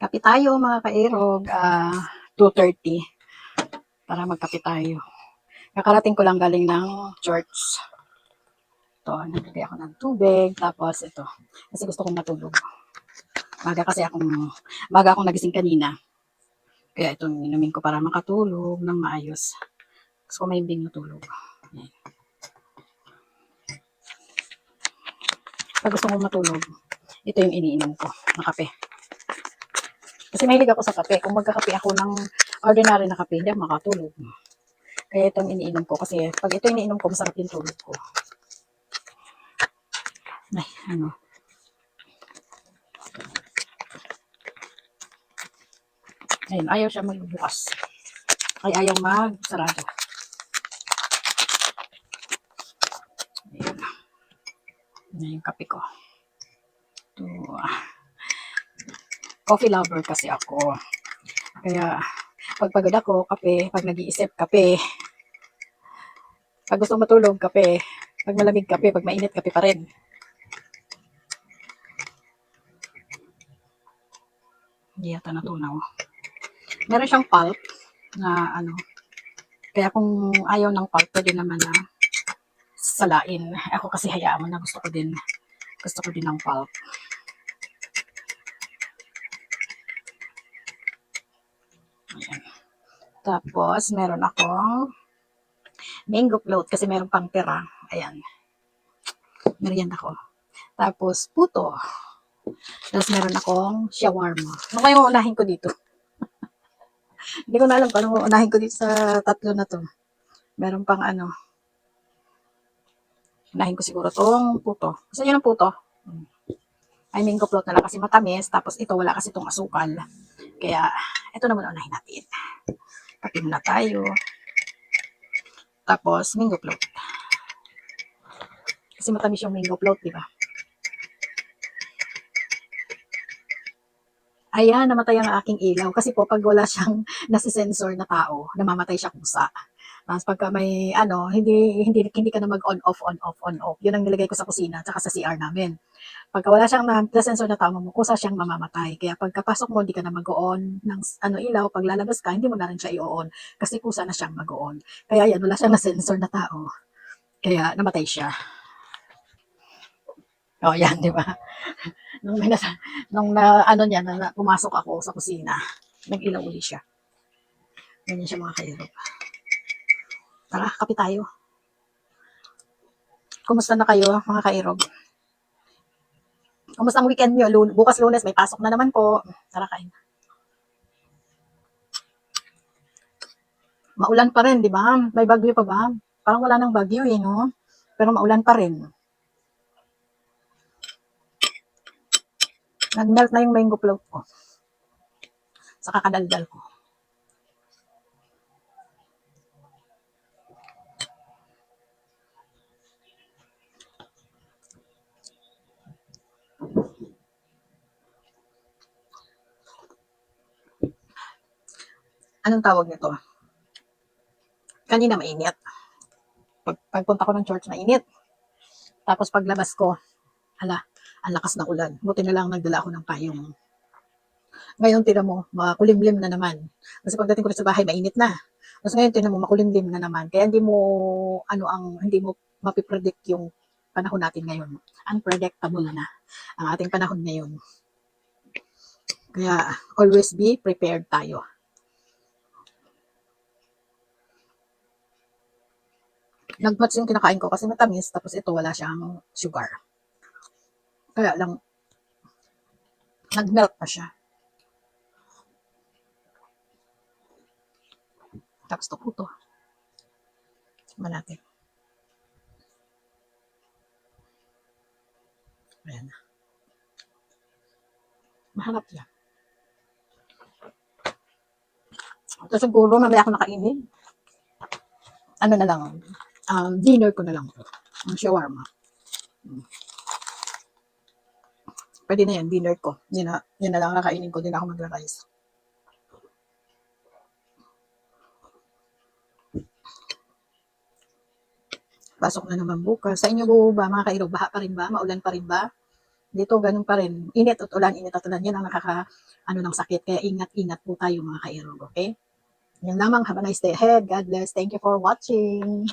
Kape tayo mga kairog, 2:30 para magkape tayo. Kakarating ko lang galing ng church. Ito, nagbigay ako ng tubig, tapos ito, kasi gusto kong matulog. Maga akong nagising kanina. Kaya ito, inumin ko para makatulog ng maayos. Gusto ko mahimbing matulog. Yan. Pag gusto kong matulog, ito yung iniinom ko na kape. Kasi mahilig ako sa kape. Kung magkakape ako ng ordinary na kape, hindi ako makatulog. Kaya itong iniinom ko. Kasi pag ito iniinom ko, masarap yung tulog ko. Ay, ano. Ayun, ayaw siya magbukas. Ay, ayaw magsarado. Ayun. Yan yung kape ko. Ito. Coffee lover kasi ako. Kaya, pag pagod ako, kape. Pag nag-iisip, kape. Pag gusto matulog, kape. Pag malamig, kape. Pag mainit, kape pa rin. Hindi yata natunaw. Meron siyang pulp na ano. Kaya kung ayaw ng pulp, pwede naman na salain. Ako kasi hayaan mo na gusto ko din ng pulp. Ayan. Tapos, meron akong mango float kasi meron pang tira. Ayan. Merienda ko. Tapos, puto. Tapos, meron akong shawarma. Ano kayong unahin ko dito? Hindi ko na alam kung ano unahin ko dito sa tatlo na to. Meron pang ano. Unahin ko siguro tong puto. Gusto nyo ng puto? Ay, mango float na lang kasi matamis. Tapos, ito wala kasi tong asukal. Kaya, ito naman unahin natin. Kape muna tayo. Tapos, mango float. Kasi matamis yung mango float, di ba? Ayan, namatay ang aking ilaw. Kasi po, pag wala siyang nasa-sensor na tao, namamatay siya kusa. Tapos pagka may ano, hindi ka na mag on off. Yun ang nilagay ko sa kusina tsaka sa CR namin. Pagka wala siyang na-sensor na tao mo, kusa siyang mamamatay. Kaya pagkapasok mo, hindi ka na mag-on ng ano ilaw. Pag lalabas ka, hindi mo na rin siya i-on. Kasi kusa na siyang mag-on. Kaya yan, wala siyang na-sensor na tao. Kaya namatay siya. O yan, di ba? Nung, may nasa, nung na, ano niya, pumasok ako sa kusina, nag-ilaw uli siya. Ganyan siya mga kairog. Tara, kape tayo. Kumusta na kayo, mga kairog? Kumusta ang weekend nyo? Bukas Lunes, may pasok na naman po. Tara, kain. Maulan pa rin, di ba? May bagyo pa ba? Parang wala nang bagyo eh, no? Pero maulan pa rin. Nag-melt na yung mango float ko. Sa kakadaldal ko. Anong tawag nito? Kanina mainit. Pagpunta ko ng church, mainit. Tapos paglabas ko, hala, ang lakas ng ulan. Buti na lang nagdala ako ng payong. Ngayon, tira mo, makulimlim na naman. Kasi pagdating ko sa bahay, mainit na. Tapos ngayon, tira mo, makulimlim na naman. Kaya hindi mo mapipredict yung panahon natin ngayon. Unpredictable na ang ating panahon ngayon. Kaya, always be prepared tayo. Nagmats yung kinakain ko kasi matamis, tapos ito wala siyang sugar. Kaya lang, nag-melt pa siya. Tapos ito puto. Tignan natin. Ayan. Mahanap siya. Ito siguro, mamaya ako nakainin. Ano na lang, dinner ko na lang. Ang shawarma. Pwede na yan, dinner ko. Yan na lang nakainin ko, din ako magra-rice. Pasok na naman bukas. Sa inyo ba mga kairog, baha pa rin ba? Maulan pa rin ba? Dito ganun pa rin, init at ulan, init at ulan. Yan ang nakaka-ano ng sakit. Kaya ingat-ingat po tayo mga ka-irog, okay? Yun lamang. Have a nice day ahead. God bless. Thank you for watching.